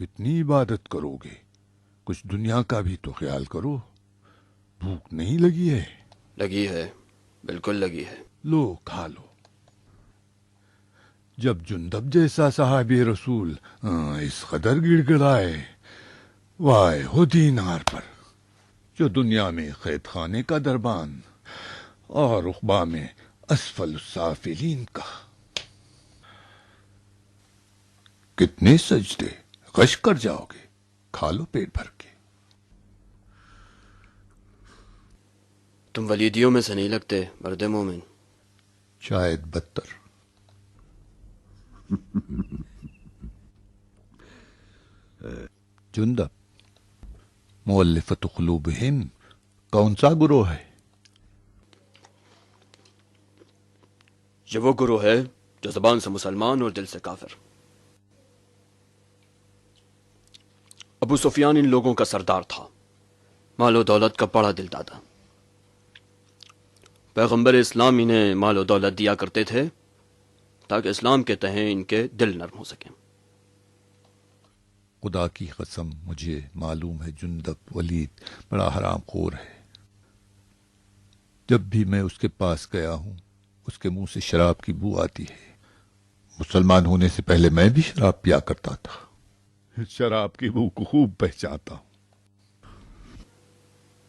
کتنی عبادت کرو گے؟ کچھ دنیا کا بھی تو خیال کرو. بھوک نہیں لگی ہے؟ لگی ہے، بالکل لگی ہے. لو کھا لو. جب جندب جیسا صاحب رسول اس قدر گڑ گڑائے، وائے ہو دینار پر جو دنیا میں قید خانے کا دربان اور عقبہ میں اسفل السافلین کا. کتنے سجدے، غش کر جاؤ گے. کھا لو پیٹ بھر کے. تم ولیدیوں میں سے نہیں لگتے مرد مومن. شاید بدتر. جندب، مؤلفت قلوبہم کون سا گروہ ہے؟ یہ وہ گروہ ہے جو زبان سے مسلمان اور دل سے کافر. ابو سفیان ان لوگوں کا سردار تھا، مال و دولت کا بڑا دل دادا. پیغمبر اسلام انہیں مال و دولت دیا کرتے تھے تاکہ اسلام کے تئیں ان کے دل نرم ہو سکیں. خدا کی قسم مجھے معلوم ہے جندب ولید بڑا حرام خور ہے. جب بھی میں اس کے پاس گیا ہوں اس کے منہ سے شراب کی بو آتی ہے. مسلمان ہونے سے پہلے میں بھی شراب پیا کرتا تھا. شراب کی بو کو خوب پہچانتا ہوں.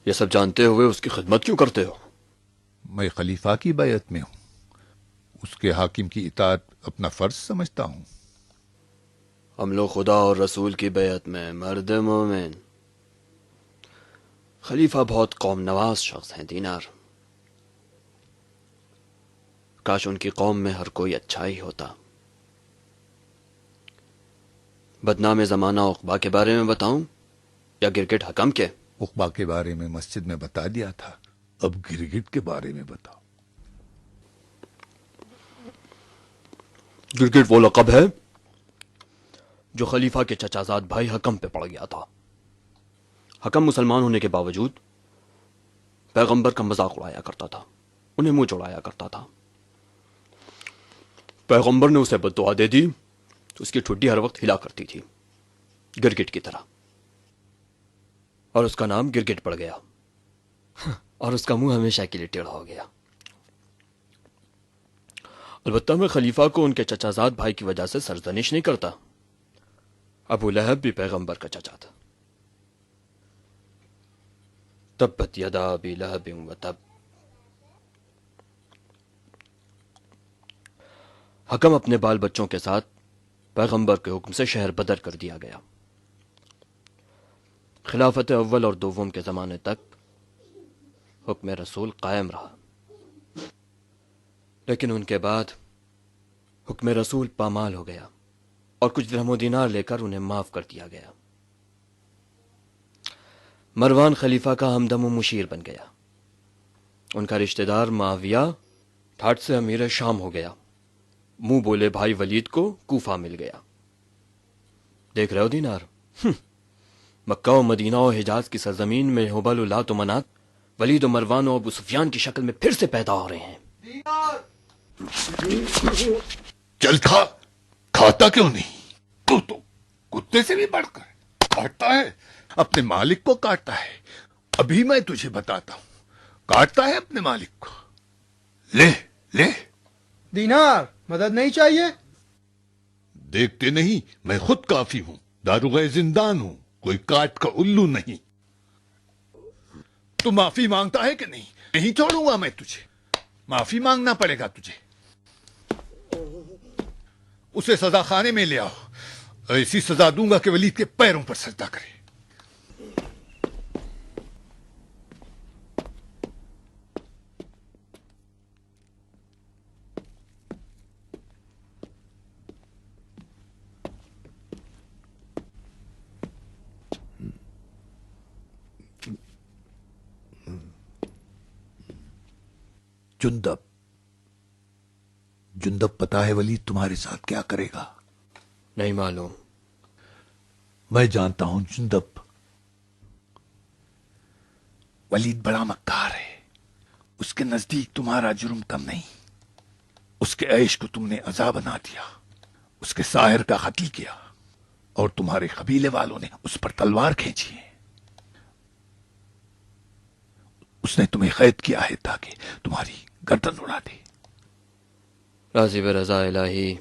یہ سب جانتے ہوئے اس کی خدمت کیوں کرتے ہو؟ میں خلیفہ کی بیعت میں ہوں. اس کے حاکم کی اطاعت اپنا فرض سمجھتا ہوں. ہم لوگ خدا اور رسول کی بیعت میں مرد مومن. خلیفہ بہت قوم نواز شخص ہیں دینار. کاش ان کی قوم میں ہر کوئی اچھا ہی ہوتا. بدنام زمانہ عقبہ کے بارے میں بتاؤں یا گرگٹ حکم کے؟ عقبہ کے بارے میں مسجد میں بتا دیا تھا، اب گرگٹ کے بارے میں بتاؤ. گرگٹ وہ لقب ہے جو خلیفہ کے چچا زاد بھائی حکم پہ پڑ گیا تھا. حکم مسلمان ہونے کے باوجود پیغمبر کا مذاق اڑایا کرتا تھا، انہیں منہ چڑھایا کرتا تھا. پیغمبر نے اسے بد دعا دے دی تو اس کی ٹھڈی ہر وقت ہلا کرتی تھی گرگٹ کی طرح، اور اس کا نام گرگٹ پڑ گیا اور اس کا منہ ہمیشہ کے لیے ٹیڑھا ہو گیا. البتہ میں خلیفہ کو ان کے چچا زاد بھائی کی وجہ سے سرزنش نہیں کرتا. ابو لہب بھی پیغمبر کا چچا تھا. تبت یدا ابی لہب وتب. حکم اپنے بال بچوں کے ساتھ پیغمبر کے حکم سے شہر بدر کر دیا گیا. خلافت اول اور دوم کے زمانے تک حکم رسول قائم رہا، لیکن ان کے بعد حکم رسول پامال ہو گیا اور کچھ درہم و دینار لے کر انہیں معاف کر دیا گیا. مروان خلیفہ کا ہمدم و مشیر بن گیا. ان کا رشتہ دار معاویہ ٹھاٹ سے امیر شام ہو گیا. منہ بولے بھائی ولید کو کوفہ مل گیا. دیکھ رہے ہو دینار، مکہ و مدینہ و حجاز کی سرزمین میں حبل و لات و منات ولید و مروان و ابو سفیان کی شکل میں پھر سے پیدا ہو رہے ہیں. چل کھا. کھاتا کیوں نہیں؟ تو کتے سے بھی بڑھ کر کاٹتا ہے، اپنے مالک کو کاٹتا ہے. ابھی میں تجھے بتاتا ہوں. کاٹتا ہے اپنے مالک کو. لے لے. دینار مدد نہیں چاہیے؟ دیکھتے نہیں میں خود کافی ہوں، داروغہ زندان ہوں، کوئی کاٹ کا الو نہیں. تو معافی مانگتا ہے کہ نہیں؟ نہیں چھوڑوں گا میں تجھے. معافی مانگنا پڑے گا تجھے. اسے سزا خانے میں لے آؤ. ایسی سزا دوں گا کہ ولید کے پیروں پر سجدہ کرے. جندب پتا ہے ولید تمہارے ساتھ کیا کرے گا؟ نہیں معلوم. میں جانتا ہوں جندب. ولید بڑا مکار ہے. اس کے نزدیک تمہارا جرم کم نہیں. اس کے عیش کو تم نے عذاب بنا دیا، اس کے ساحر کا قتل کیا. اور تمہارے قبیلے والوں نے اس پر تلوار کھینچی ہے. اس نے تمہیں قید کیا ہے تاکہ تمہاری گردن اڑا دے. راضی برضا الہی،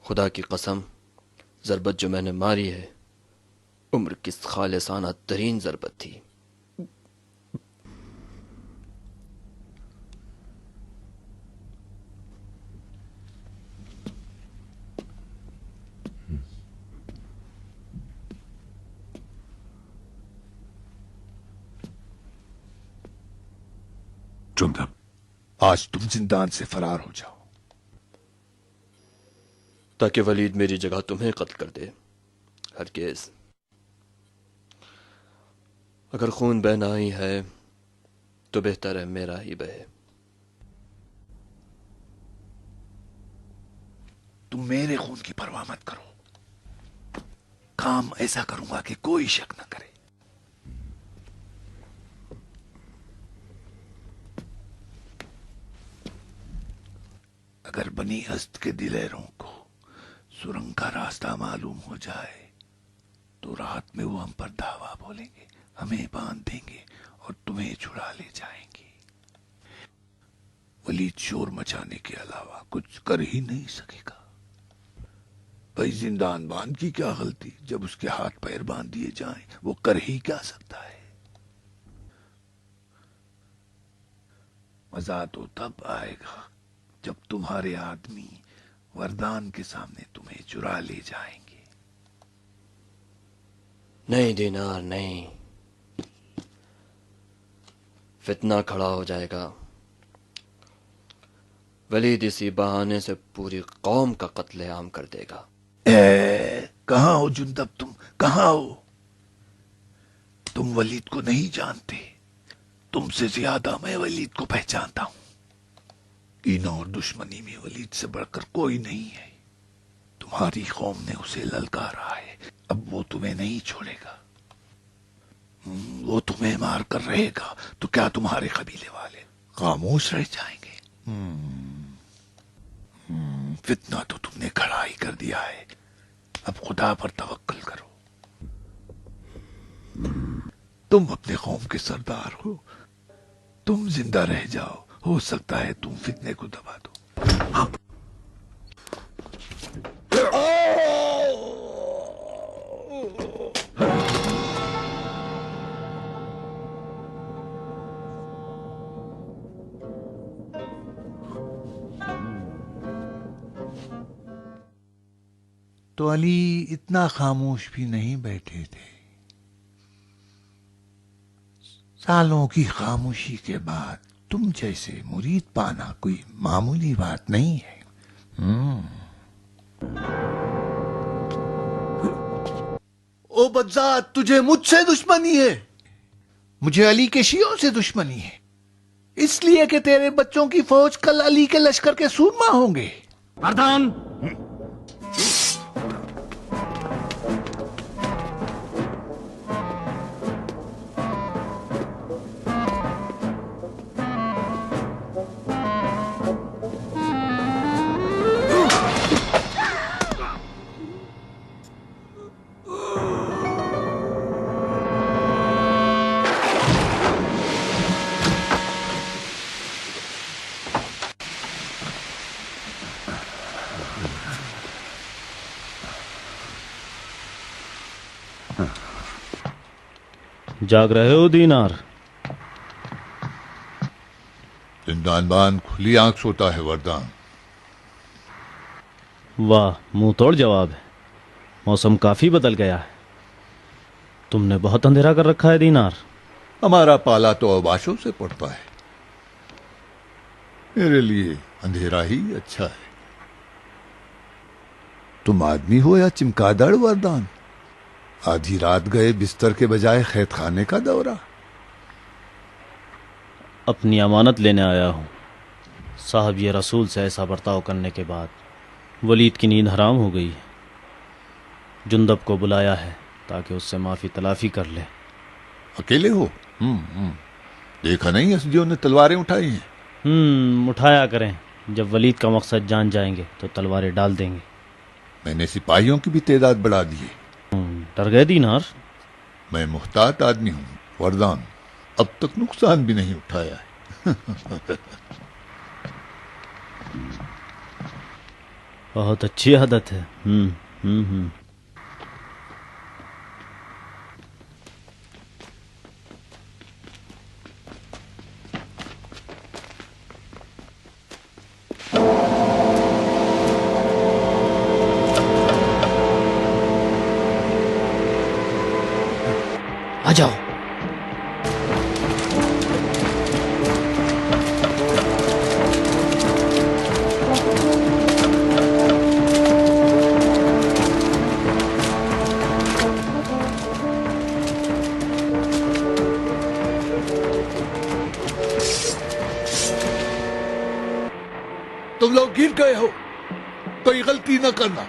خدا کی قسم، ضربت جو میں نے ماری ہے عمر کی خالصانہ ترین ضربت تھی. جندب، آج تم زندان سے فرار ہو جاؤ. تاکہ ولید میری جگہ تمہیں قتل کر دے. ہرگز. اگر خون بہنا ہی ہے تو بہتر ہے میرا ہی بہے. تم میرے خون کی پرواہ مت کرو. کام ایسا کروں گا کہ کوئی شک نہ کرے. اگر بنی اسد کے دلیروں کو سرنگ کا راستہ معلوم ہو جائے تو رات میں وہ ہم پر دھاوا بولیں گے، ہمیں باندھ دیں گے اور تمہیں چھڑا لے جائیں گے. ولید شور مچانے کے علاوہ کچھ کر ہی نہیں سکے گا. بھائی زندان باندھ کی کیا غلطی؟ جب اس کے ہاتھ پیر باندھ دیے جائیں وہ کر ہی کیا سکتا ہے؟ مزہ تو تب آئے گا جب تمہارے آدمی وردان کے سامنے تمہیں چرا لے جائیں گے. نہیں دینار، نہیں. فتنہ کھڑا ہو جائے گا. ولید اسی بہانے سے پوری قوم کا قتل عام کر دے گا. کہاں ہو جندب؟ تم کہاں ہو؟ تم ولید کو نہیں جانتے. تم سے زیادہ میں ولید کو پہچانتا ہوں. کینہ اور دشمنی میں ولید سے بڑھ کر کوئی نہیں ہے. تمہاری قوم نے اسے للکارا ہے. اب وہ تمہیں نہیں چھوڑے گا. وہ تمہیں مار کر رہے گا تو کیا تمہارے قبیلے والے خاموش رہ جائیں گے؟ فتنہ تو تم نے کھڑا ہی کر دیا ہے. اب خدا پر توکل کرو. تم اپنے قوم کے سردار ہو. تم زندہ رہ جاؤ. ہو سکتا ہے تم فتنے کو دبا دو. تو علی اتنا خاموش بھی نہیں بیٹھے تھے. سالوں کی خاموشی کے بعد تم جیسے مرید پانا کوئی معمولی بات نہیں ہے. او بدذات، تجھے مجھ سے دشمنی ہے. مجھے علی کے شیعوں سے دشمنی ہے، اس لیے کہ تیرے بچوں کی فوج کل علی کے لشکر کے سورما ہوں گے. مردان، جاگ رہے ہو دینار؟ زندان بان کھلی آنکھ سوتا ہے وردان. واہ، منہ توڑ جواب ہے. موسم کافی بدل گیا ہے. تم نے بہت اندھیرا کر رکھا ہے دینار. ہمارا پالا تو اوباشوں سے پڑتا ہے. میرے لیے اندھیرا ہی اچھا ہے. تم آدمی ہو یا چمکادڑ وردان؟ آدھی رات گئے بستر کے بجائے قید خانے کا دورہ. اپنی امانت لینے آیا ہوں. صاحب یہ رسول سے ایسا برتاؤ کرنے کے بعد ولید کی نیند حرام ہو گئی ہے. جندب کو بلایا ہے تاکہ اس سے معافی تلافی کر لے. اکیلے ہو؟ دیکھا نہیں اسدیوں نے تلواریں اٹھائی ہیں. اٹھایا کریں. جب ولید کا مقصد جان جائیں گے تو تلواریں ڈال دیں گے. میں نے سپاہیوں کی بھی تعداد بڑھا دی ہے. ڈر گئے دینار؟ میں محتاط آدمی ہوں وردان، اب تک نقصان بھی نہیں اٹھایا ہے. بہت اچھی عادت ہے. ہوں. آ جاؤ. تم لوگ گر گئے ہو، کوئی غلطی نہ کرنا.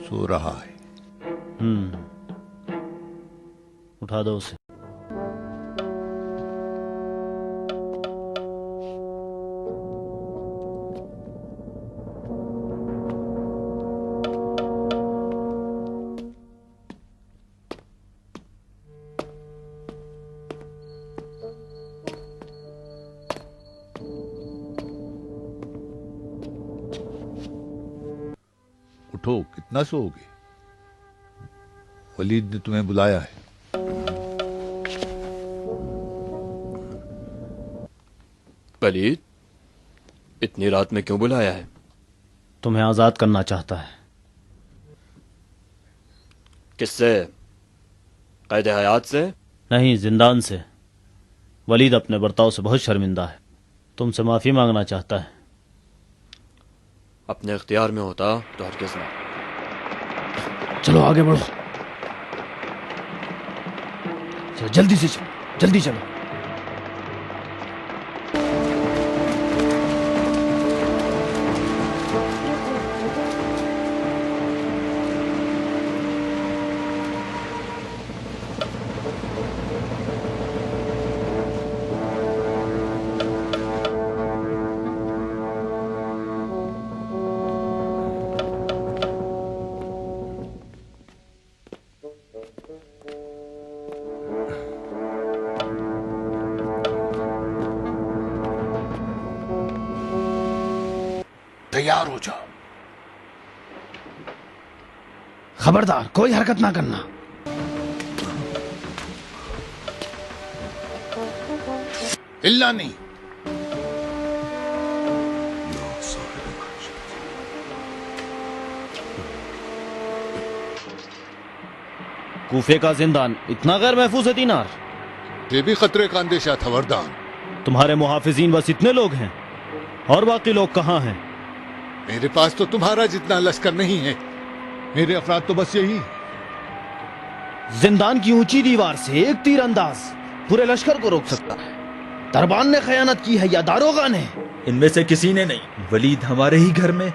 سو رہا ہے. اٹھا دو اسے. اٹھو، کتنا سو گے؟ ولید نے تمہیں بلایا ہے. ولید، اتنی رات میں کیوں بلایا ہے؟ تمہیں آزاد کرنا چاہتا ہے. کس سے؟ قید حیات سے؟ نہیں، زندان سے. ولید اپنے برتاؤ سے بہت شرمندہ ہے. تم سے معافی مانگنا چاہتا ہے. اپنے اختیار میں ہوتا تو ہرگز نہ. چلو آگے بڑھو. چلو جلدی سے چلو، جلدی چلو. تیار ہو جاؤ. خبردار، کوئی حرکت نہ کرنا. ہلنا نہیں. کوفے کا زندان اتنا غیر محفوظ ہے دینار؟ یہ بھی خطرے کا اندیشہ تھا وردان. تمہارے محافظین بس اتنے لوگ ہیں، اور باقی لوگ کہاں ہیں؟ میرے پاس تو تمہارا جتنا لشکر نہیں ہے. میرے افراد تو بس یہی. زندان کی اونچی دیوار سے ایک تیر انداز پورے لشکر کو روک سکتا ہے. دربان نے خیانت کی ہے یا داروغہ نے؟ ان میں سے کسی نے نہیں. ولید ہمارے ہی گھر میں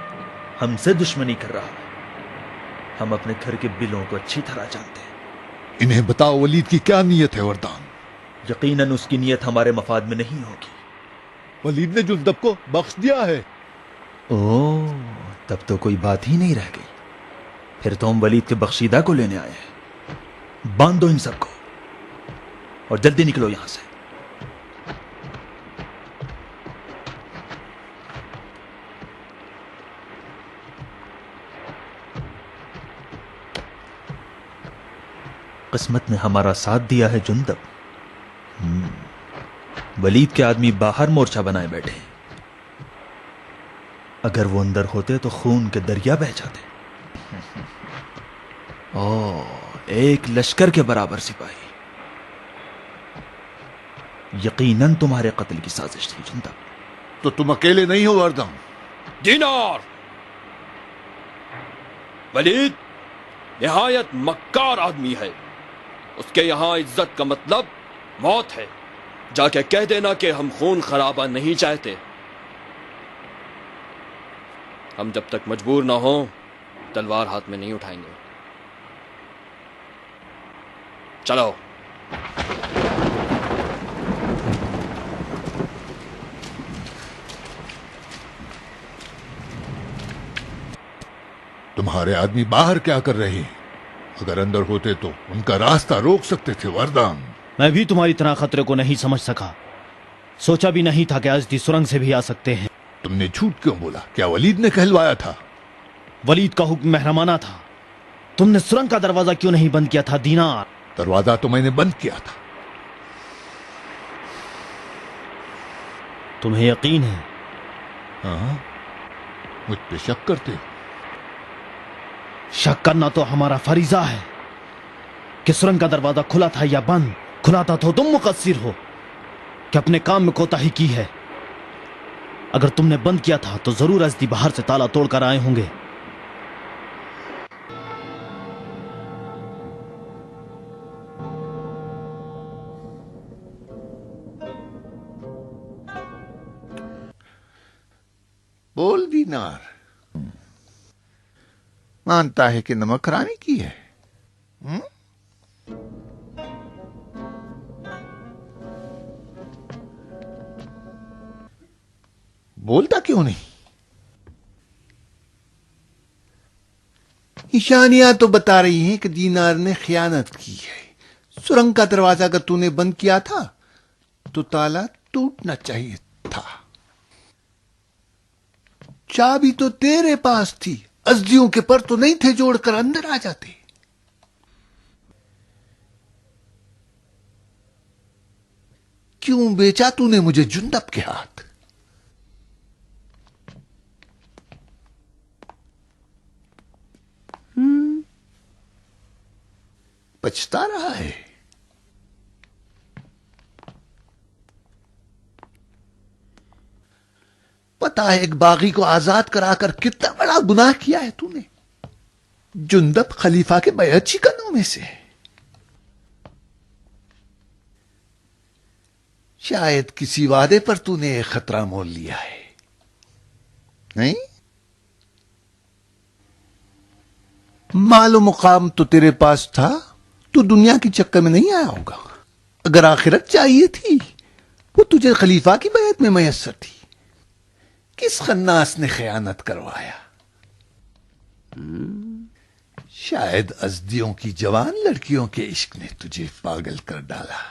ہم سے دشمنی کر رہا ہے. ہم اپنے گھر کے بلوں کو اچھی طرح جانتے ہیں. انہیں بتاؤ ولید کی کیا نیت ہے وردان. یقیناً اس کی نیت ہمارے مفاد میں نہیں ہوگی. ولید نے جندب کو بخش دیا ہے. اوہ، تب تو کوئی بات ہی نہیں رہ گئی. پھر تو ہم ولید کے بخشیدہ کو لینے آئے ہیں. باندھو ان سب کو اور جلدی نکلو یہاں سے. قسمت نے ہمارا ساتھ دیا ہے جندب. ولید کے آدمی باہر مورچہ بنائے بیٹھے ہیں. اگر وہ اندر ہوتے تو خون کے دریا بہہ جاتے. ایک لشکر کے برابر سپاہی. یقیناً تمہارے قتل کی سازش تھی جندب. تو تم اکیلے نہیں ہو وردان. دینار، ولید نہایت مکار آدمی ہے. اس کے یہاں عزت کا مطلب موت ہے. جا کے کہہ دینا کہ ہم خون خرابہ نہیں چاہتے. ہم جب تک مجبور نہ ہوں تلوار ہاتھ میں نہیں اٹھائیں گے. چلو. تمہارے آدمی باہر کیا کر رہے ہیں؟ اگر اندر ہوتے تو ان کا راستہ روک سکتے تھے وردان۔ میں بھی تمہاری طرح خطرے کو نہیں سمجھ سکا، سوچا بھی نہیں تھا کہ ازدی سرنگ سے بھی آ سکتے ہیں۔ تم نے جھوٹ کیوں بولا؟ کیا ولید نے کہلوایا تھا؟ ولید کا حکم محرمانہ تھا۔ تم نے سرنگ کا دروازہ کیوں نہیں بند کیا تھا دینار؟ دروازہ تو میں نے بند کیا تھا۔ تمہیں یقین ہے؟ ہاں، مجھ پہ شک کرتے ہو؟ شک کرنا تو ہمارا فریضہ ہے کہ سرنگ کا دروازہ کھلا تھا یا بند۔ کھلا تھا تو تم مقصر ہو کہ اپنے کام میں کوتاہی کی ہے، اگر تم نے بند کیا تھا تو ضرور ازدی باہر سے تالا توڑ کر آئے ہوں گے۔ بول دینار، مانتا ہے کہ نمک رانی کی ہے؟ بولتا کیوں نہیں؟ نشانیاں تو بتا رہی ہیں کہ دینار نے خیانت کی ہے۔ سرنگ کا دروازہ اگر تو نے بند کیا تھا تو تالا ٹوٹنا چاہیے تھا۔ چابی تو تیرے پاس تھی، ازدیوں کے پر تو نہیں تھے جوڑ کر اندر آ جاتے۔ کیوں بیچا تو نے مجھے جندب کے ہاتھ؟ پچھتا رہا ہے؟ پتا ہے ایک باغی کو آزاد کرا کر کتنا بڑا گناہ کیا ہے تو نے؟ جندب خلیفہ کے بیعت شکنوں میں سے ہے۔ شاید کسی وعدے پر تو نے ایک خطرہ مول لیا ہے، نہیں؟ مال و مقام تو تیرے پاس تھا، تو دنیا کی چکر میں نہیں آیا ہوگا۔ اگر آخرت چاہیے تھی وہ تجھے خلیفہ کی بیعت میں میسر تھی۔ کس خناس نے خیانت کروایا؟ شاید ازدیوں کی جوان لڑکیوں کے عشق نے تجھے پاگل کر ڈالا۔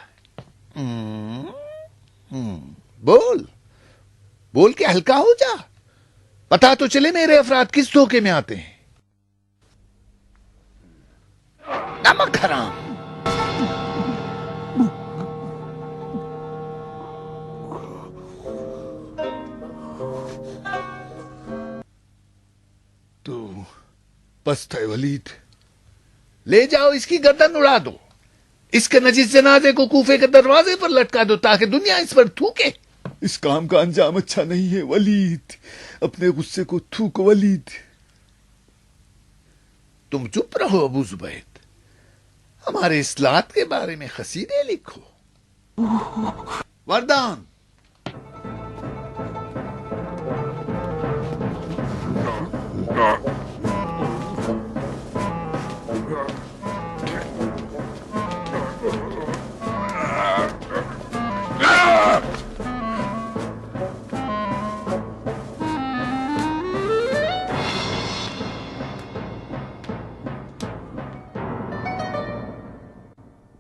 بول بول کے ہلکا ہو جا، پتا تو چلے میرے افراد کس دھوکے میں آتے ہیں۔ نمک حرام! تو پست ہے ولید، لے جاؤ اس کی گردن اڑا دو، اس کے نجس جنازے کو کوفے کے دروازے پر لٹکا دو تاکہ دنیا اس پر تھوکے۔ اس کام کا انجام اچھا نہیں ہے ولید، اپنے غصے کو تھوکو ولید۔ تم چپ رہو ابو زبید، ہمارے اصلاحات کے بارے میں قصیدے لکھو۔ وردان!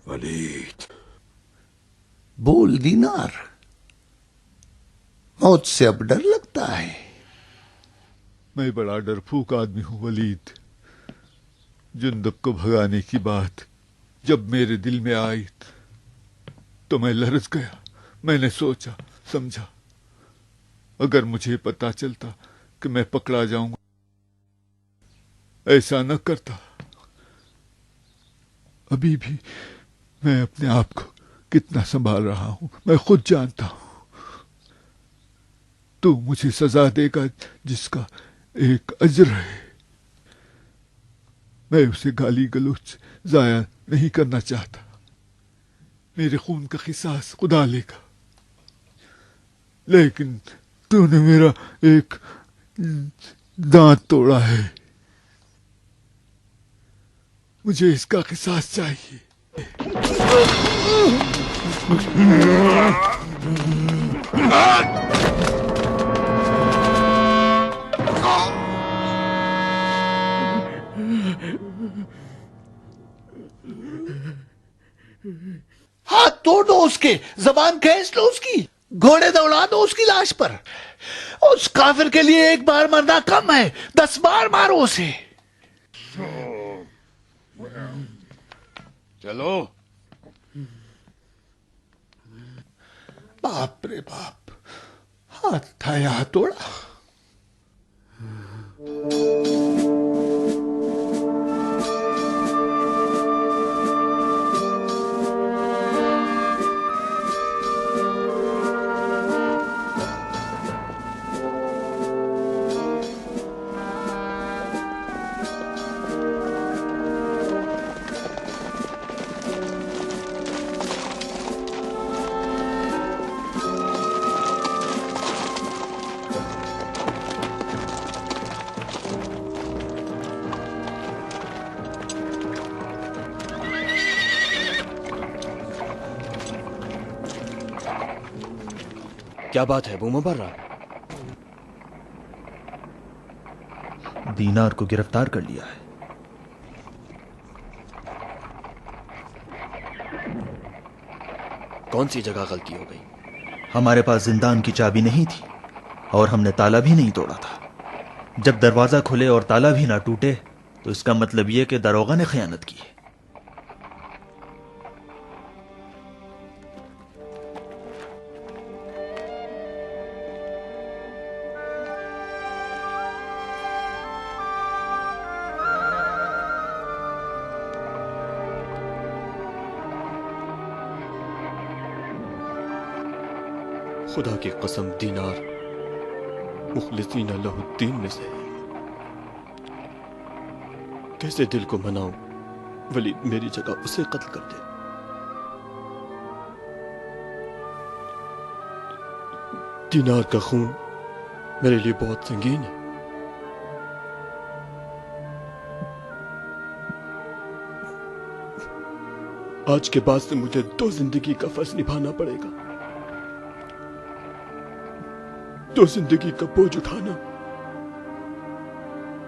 ولید! بول دینار، موت سے اب ڈر لگتا ہے؟ میں بڑا ڈرپوک آدمی ہوں ولید۔ جندب کو بھگانے کی بات جب میرے دل میں آئی تو میں لرز گیا۔ میں نے سوچا سمجھا، اگر مجھے پتا چلتا کہ میں پکڑا جاؤں گا ایسا نہ کرتا۔ ابھی بھی میں اپنے آپ کو کتنا سنبھال رہا ہوں میں خود جانتا ہوں۔ تو مجھے سزا دے گا جس کا ایک اجر ہے، میں اسے گالی گلوچ ضائع نہیں کرنا چاہتا۔ میرے خون کا قصاص خدا لے گا، لیکن تو نے میرا ایک دانت توڑا ہے، مجھے اس کا قصاص چاہیے۔ ہاتھ توڑ دو اس کے، زبان کھینچ لو اس کی، گھوڑے دوڑا دو اس کی لاش پر. اس کافر کے لیے ایک بار مرنا کم ہے، 10 بار مارو اسے. چلو. باپ رے باپ، ہاتھ تھا یا توڑا. کیا بات ہے ابو مبرہ؟ دینار کو گرفتار کر لیا ہے. کون سی جگہ غلطی ہو گئی؟ ہمارے پاس زندان کی چابی نہیں تھی اور ہم نے تالا بھی نہیں توڑا تھا. جب دروازہ کھلے اور تالا بھی نہ ٹوٹے تو اس کا مطلب یہ کہ داروغہ نے خیانت کی ہے. خدا کی قسم دینار مخلصین لہ الدین میں سے ہے. کیسے دل کو مناؤں ولید میری جگہ اسے قتل کر دے. دینار کا خون میرے لیے بہت سنگین ہے. آج کے بعد سے مجھے 2 زندگی کا فرض نبھانا پڑے گا. 2 زندگی کا بوجھ اٹھانا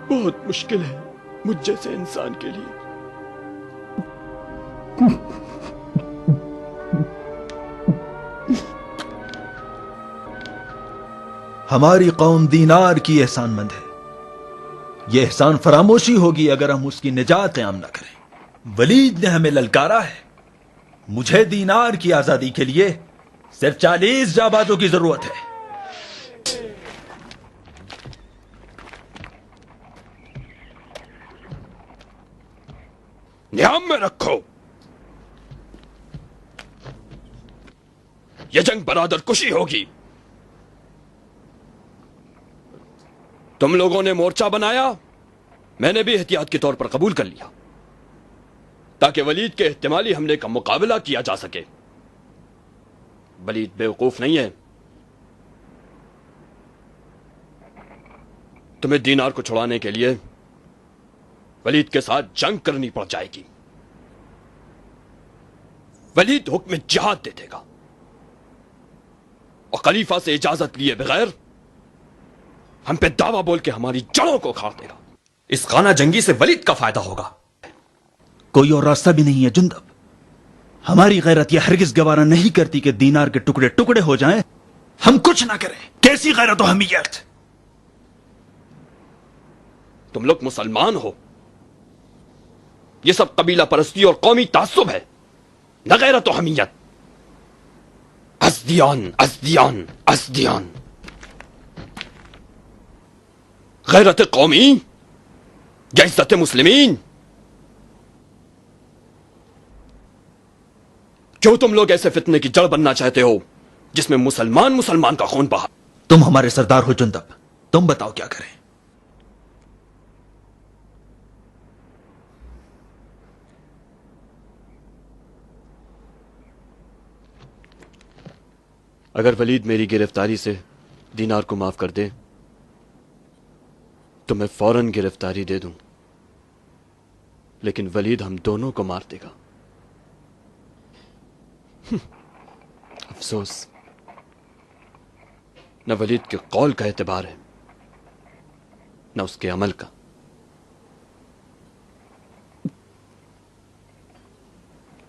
بہت مشکل ہے مجھ جیسے انسان کے لیے. ہماری قوم دینار کی احسان مند ہے. یہ احسان فراموشی ہوگی اگر ہم اس کی نجات قیام نہ کریں. ولید نے ہمیں للکارا ہے. مجھے دینار کی آزادی کے لیے صرف 40 جانبازوں کی ضرورت ہے. نیام میں رکھو. یہ جنگ برادر کشی ہوگی. تم لوگوں نے مورچہ بنایا، میں نے بھی احتیاط کے طور پر قبول کر لیا تاکہ ولید کے احتمالی حملے کا مقابلہ کیا جا سکے. ولید بیوقوف نہیں ہے. تمہیں دینار کو چھڑانے کے لیے ولید کے ساتھ جنگ کرنی پڑ جائے گی. ولید حکم جہاد دے دے گا اور خلیفہ سے اجازت لیے بغیر ہم پہ دعویٰ بول کے ہماری جڑوں کو کھاڑ دے گا. اس خانہ جنگی سے ولید کا فائدہ ہوگا. کوئی اور راستہ بھی نہیں ہے جندب. ہماری غیرت یہ ہرگز گوارا نہیں کرتی کہ دینار کے ٹکڑے ٹکڑے ہو جائیں، ہم کچھ نہ کریں. کیسی غیرت و حمیت! تم لوگ مسلمان ہو. یہ سب قبیلہ پرستی اور قومی تعصب ہے، نہ غیرت و حمیت. ازدیان ازدیان ازدیان. غیرت قومی یا عزت مسلمین؟ کیوں تم لوگ ایسے فتنے کی جڑ بننا چاہتے ہو جس میں مسلمان کا خون بہا؟ تم ہمارے سردار ہو جندب، تم بتاؤ کیا کریں. اگر ولید میری گرفتاری سے دینار کو معاف کر دے تو میں فوراً گرفتاری دے دوں، لیکن ولید ہم دونوں کو مار دے گا. افسوس، نہ ولید کے قول کا اعتبار ہے نہ اس کے عمل کا.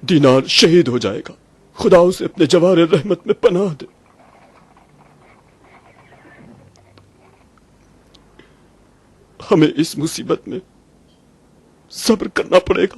دینار شہید ہو جائے گا، خدا اسے اپنے جوار رحمت میں پناہ دے۔ ہمیں اس مصیبت میں صبر کرنا پڑے گا۔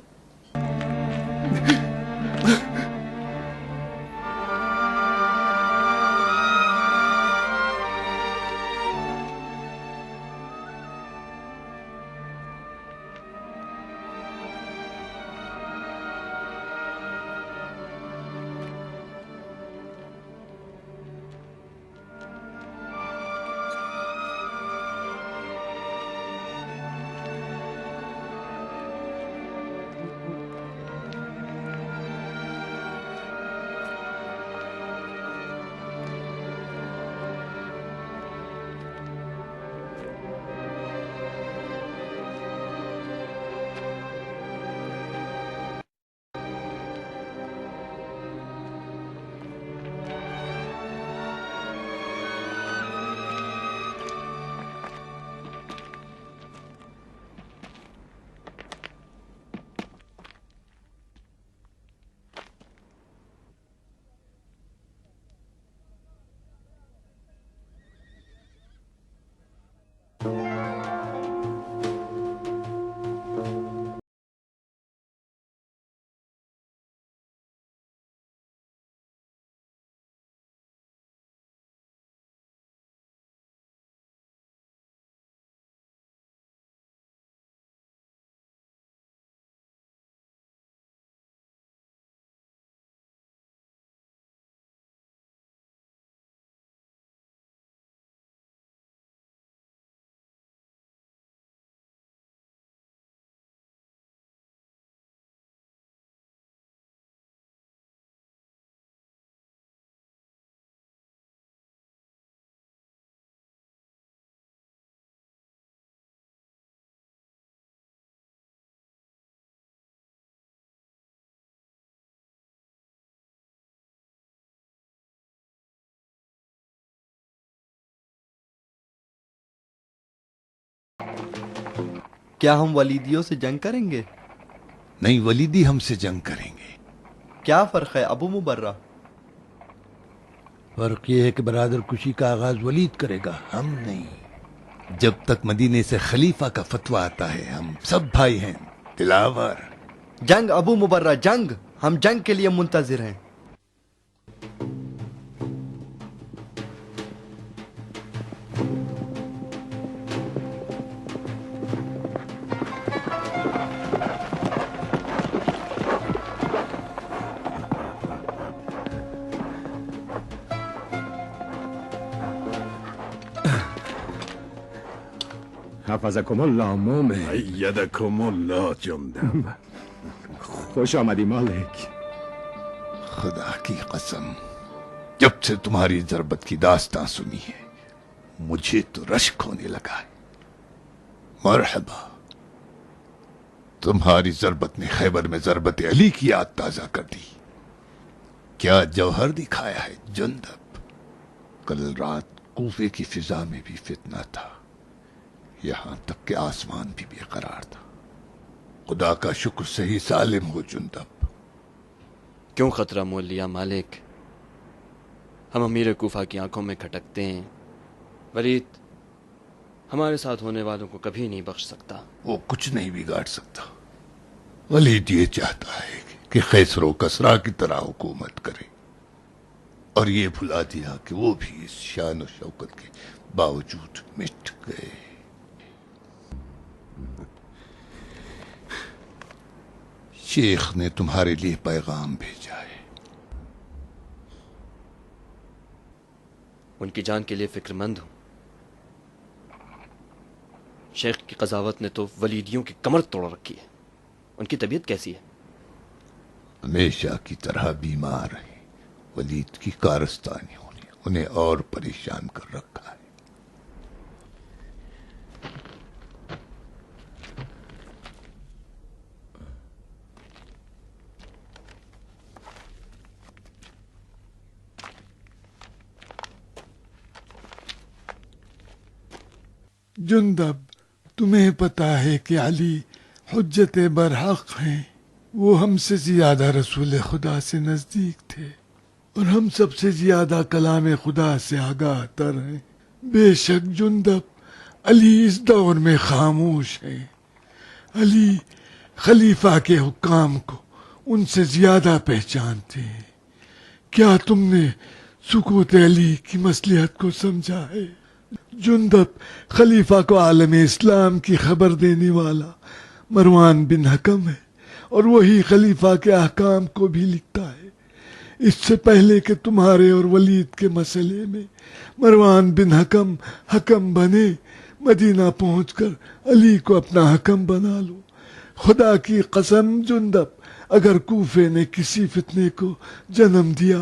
کیا ہم ولیدیوں سے جنگ کریں گے؟ نہیں، ولیدی ہم سے جنگ کریں گے۔ کیا فرق ہے ابو مبرہ؟ فرق یہ ہے کہ برادر کشی کا آغاز ولید کرے گا، ہم نہیں۔ جب تک مدینے سے خلیفہ کا فتویٰ آتا ہے ہم سب بھائی ہیں دلاور۔ جنگ ابو مبرہ، جنگ! ہم جنگ کے لیے منتظر ہیں۔ حفظكم الله مومن. ایدکم الله جندب. خوش آمدی مالک. خدا کی قسم، جب سے تمہاری ضربت کی داستان سنی ہے مجھے تو رشک ہونے لگا ہے۔ مرحبا، تمہاری ضربت نے خیبر میں ضربت علی کی یاد تازہ کر دی۔ کیا جوہر دکھایا ہے جندب۔ کل رات کوفے کی فضا میں بھی فتنہ تھا، یہاں تک کہ آسمان بھی بے قرار تھا۔ خدا کا شکر سے ہی سالم ہو جندب۔ کیوں خطرہ مول لیا مالک؟ ہم امیر کوفہ کی آنکھوں میں کھٹکتے ہیں۔ ولید ہمارے ساتھ ہونے والوں کو کبھی نہیں بخش سکتا۔ وہ کچھ نہیں بگاڑ سکتا۔ ولید یہ چاہتا ہے کہ خیسر و کسرا کی طرح حکومت کرے، اور یہ بھلا دیا کہ وہ بھی اس شان و شوکت کے باوجود مٹ گئے۔ شیخ نے تمہارے لیے پیغام بھیجا ہے۔ ان کی جان کے لیے فکر مند ہوں۔ شیخ کی قضاوت نے تو ولیدیوں کی کمر توڑ رکھی ہے۔ ان کی طبیعت کیسی ہے؟ ہمیشہ کی طرح بیمار ہے۔ ولید کی کارستانیوں نے انہیں اور پریشان کر رکھا ہے۔ جندب، تمہیں پتا ہے کہ علی حجت برحق ہیں۔ وہ ہم سے زیادہ رسول خدا سے نزدیک تھے اور ہم سب سے زیادہ کلام خدا سے آگاہ تر ہیں. بے شک جندب علی اس دور میں خاموش ہے. علی خلیفہ کے حکام کو ان سے زیادہ پہچانتے ہیں. کیا تم نے سکوت علی کی مصلحت کو سمجھا ہے؟ جندب خلیفہ کو عالم اسلام کی خبر دینے والا مروان بن حکم ہے اور وہی خلیفہ کے احکام کو بھی لکھتا ہے. اس سے پہلے کہ تمہارے اور ولید کے مسئلے میں مروان بن حکم بنے، مدینہ پہنچ کر علی کو اپنا حکم بنا لو. خدا کی قسم جندب، اگر کوفے نے کسی فتنے کو جنم دیا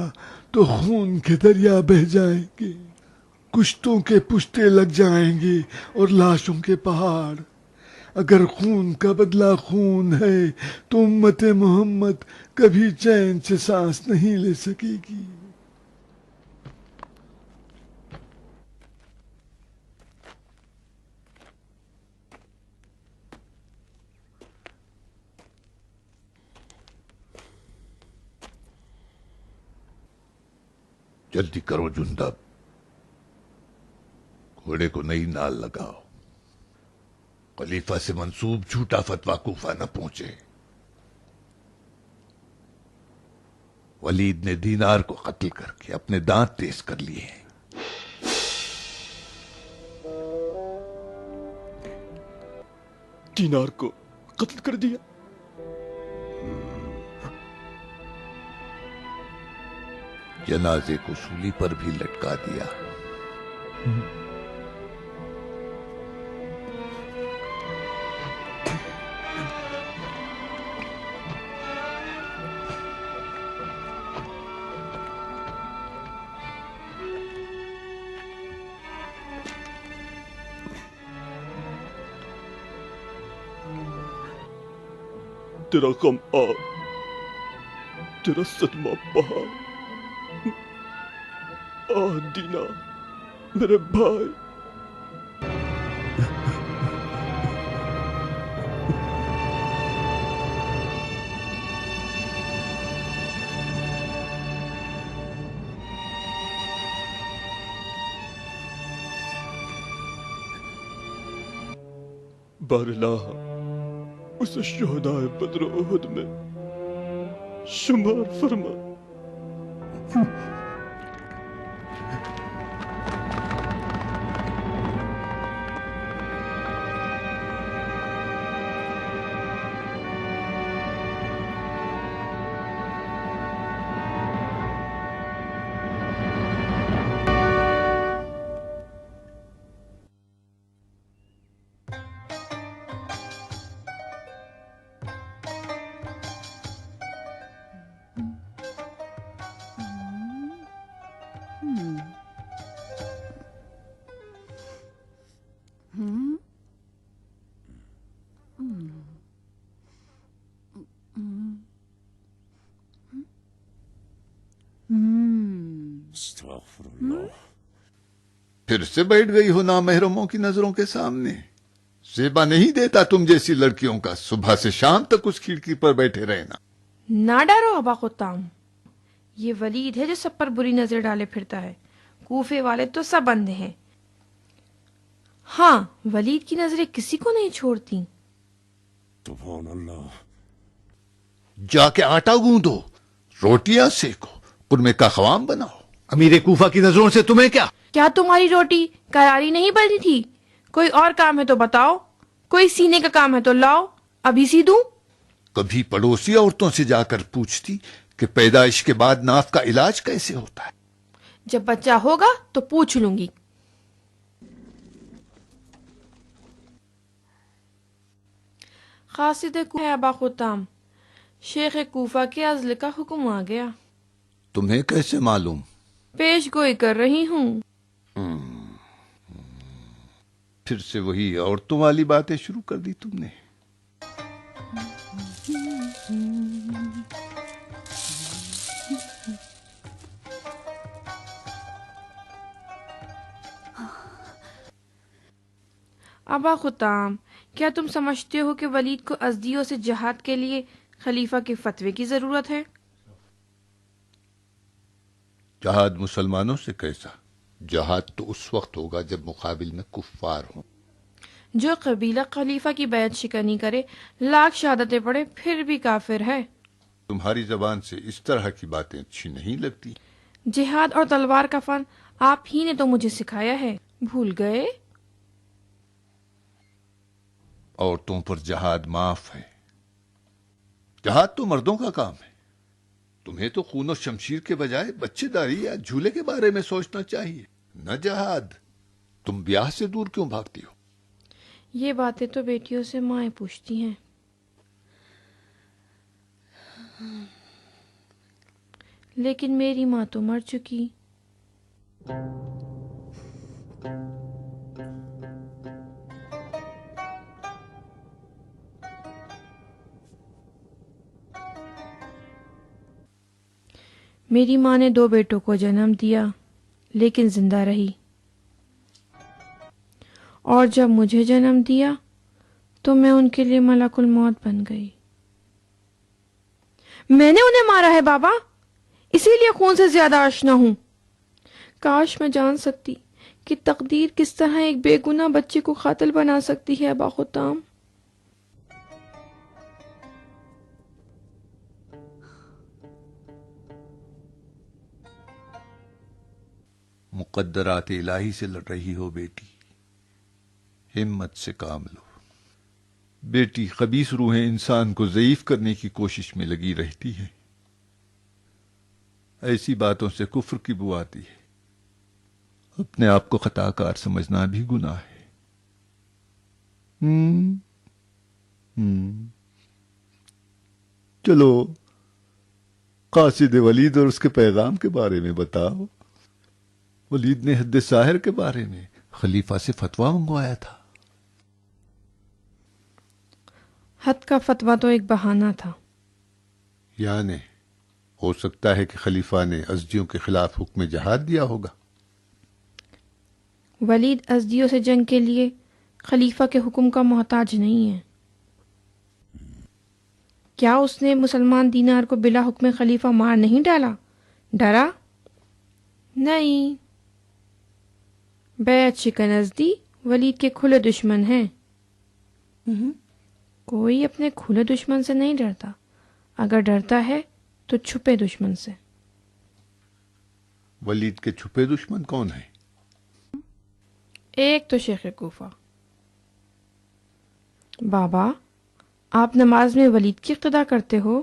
تو خون کے دریا بہہ جائیں گے، کشتوں کے پشتے لگ جائیں گے اور لاشوں کے پہاڑ. اگر خون کا بدلہ خون ہے تو امت محمد کبھی چین سے سانس نہیں لے سکے گی. جلدی کرو جندب، گھوڑے کو نئی نال لگاؤ. خلیفہ سے منسوب جھوٹا فتویٰ کوفہ نہ پہنچے. ولید نے دینار کو قتل کر کے اپنے دانت تیز کر لیے ہیں. دینار کو قتل کر دیا؟ جنازے کو سولی پر بھی لٹکا دیا. تیرا غم تیرا صدمہ پہاڑ. دینا میرے بھائی. بارلاہ اسے شہداء بدر و احد میں شمار فرما. پھر سے بیٹھ گئی ہو نامحرموں کی نظروں کے سامنے. زیبا نہیں دیتا تم جیسی لڑکیوں کا صبح سے شام تک اس کھڑکی پر بیٹھے رہنا. نہ ڈرو ابا خطام، یہ ولید ہے جو سب پر بری نظر ڈالے پھرتا ہے. کوفے والے تو سب اندھے ہیں. ہاں، ولید کی نظریں کسی کو نہیں چھوڑتی. سبحان اللہ. جا کے آٹا گوندو، روٹیاں سیکو، قرمے کا خوام بناؤ. امیر کوفہ کی نظروں سے تمہیں کیا تمہاری روٹی کراری نہیں بنی تھی؟ کوئی اور کام ہے تو بتاؤ، کوئی سینے کا کام ہے تو لاؤ، ابھی سی دوں. کبھی پڑوسی عورتوں سے جا کر پوچھتی کہ پیدائش کے بعد ناف کا علاج کیسے ہوتا ہے. جب بچہ ہوگا تو پوچھ لوں گی. قاصد کوفہ ابا خطام، شیخ کوفہ کے عزل کا حکم آ گیا. تمہیں کیسے معلوم؟ پیش گوئی کر رہی ہوں. پھر سے وہی عورتوں والی باتیں شروع کر دی تم نے. ابا خطام، کیا تم سمجھتے ہو کہ ولید کو ازدیوں سے جہاد کے لیے خلیفہ کے فتوے کی ضرورت ہے؟ جہاد مسلمانوں سے کیسا؟ جہاد تو اس وقت ہوگا جب مقابل میں کفار ہوں. جو قبیلہ خلیفہ کی بیعت شکنی کرے، لاکھ شہادتیں پڑھے، پھر بھی کافر ہے. تمہاری زبان سے اس طرح کی باتیں اچھی نہیں لگتی. جہاد اور تلوار کا فن آپ ہی نے تو مجھے سکھایا ہے، بھول گئے؟ عورتوں پر جہاد معاف ہے. جہاد تو مردوں کا کام ہے. تمہیں تو خون و شمشیر کے بجائے بچے داری یا جھولے کے بارے میں سوچنا چاہیے، نہ جہاد. تم بیاہ سے دور کیوں بھاگتی ہو؟ یہ باتیں تو بیٹیوں سے مائیں پوچھتی ہیں. لیکن میری ماں تو مر چکی. میری ماں نے 2 بیٹوں کو جنم دیا لیکن زندہ رہی، اور جب مجھے جنم دیا تو میں ان کے لیے ملک الموت بن گئی. میں نے انہیں مارا ہے بابا، اسی لیے خون سے زیادہ آشنا ہوں. کاش میں جان سکتی کہ تقدیر کس طرح ایک بے گناہ بچے کو قاتل بنا سکتی ہے. ابا خطام، مقدرات الہی سے لڑ رہی ہو بیٹی، ہمت سے کام لو. بیٹی، خبیث روحیں انسان کو ضعیف کرنے کی کوشش میں لگی رہتی ہیں. ایسی باتوں سے کفر کی بو آتی ہے. اپنے آپ کو خطا کار سمجھنا بھی گناہ ہے. چلو قاصد ولید اور اس کے پیغام کے بارے میں بتاؤ. ولید نے حد ساحر کے بارے میں خلیفہ سے فتویٰ منگوایا تھا. حد کا فتویٰ تو ایک بہانہ تھا. یعنی ہو سکتا ہے کہ خلیفہ نے ازدیوں کے خلاف حکم جہاد دیا ہوگا. ولید ازدیوں سے جنگ کے لیے خلیفہ کے حکم کا محتاج نہیں ہے. کیا اس نے مسلمان دینار کو بلا حکم خلیفہ مار نہیں ڈالا؟ ڈرا نہیں. بیعت شکن ازدی ولید کے کھلے دشمن ہیں. کوئی اپنے کھلے دشمن سے نہیں ڈرتا، اگر ڈرتا ہے تو چھپے دشمن سے. ولید کے چھپے دشمن کون ہیں؟ ایک تو شیخ کوفہ. بابا، آپ نماز میں ولید کی اقتدا کرتے ہو؟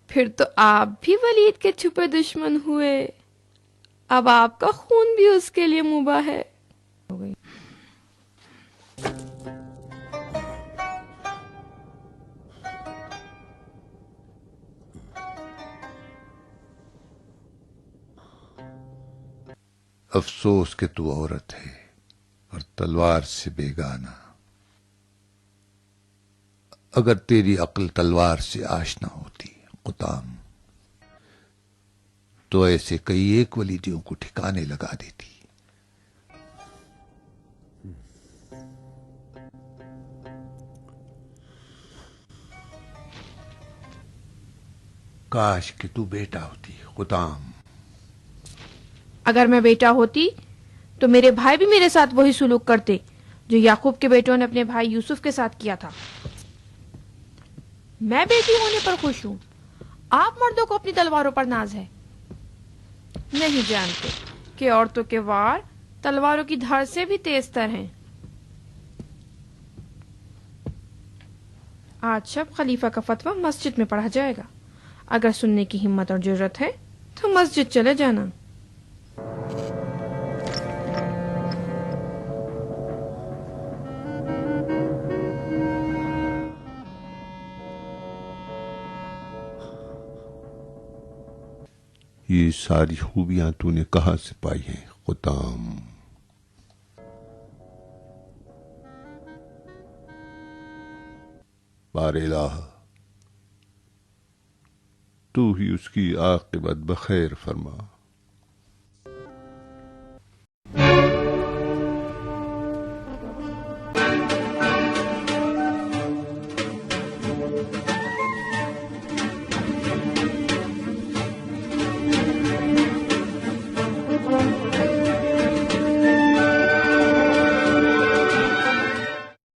پھر تو آپ بھی ولید کے چھپے دشمن ہوئے. اب آپ کا خون بھی اس کے لیے مباح ہے. افسوس کہ تو عورت ہے اور تلوار سے بیگانہ. اگر تیری عقل تلوار سے آشنا ہوتی قطام، تو ایسے کئی ایک ولیدیوں کو ٹھکانے لگا دیتی. کاش کہ تو بیٹا ہوتی قطام. اگر میں بیٹا ہوتی تو میرے بھائی بھی میرے ساتھ وہی سلوک کرتے جو یعقوب کے بیٹوں نے اپنے بھائی یوسف کے ساتھ کیا تھا. میں بیٹی ہونے پر خوش ہوں. آپ مردوں کو اپنی تلواروں پر ناز ہے. نہیں جانتے کہ عورتوں کے وار تلواروں کی دھار سے بھی تیز تر ہیں. آج شب خلیفہ کا فتویٰ مسجد میں پڑھا جائے گا. اگر سننے کی ہمت اور جرت ہے تو مسجد چلے جانا. یہ ساری خوبیاں تو نے کہاں سے پائی ہیں قطام؟ بار الہ، تو ہی اس کی عاقبت بخیر فرما.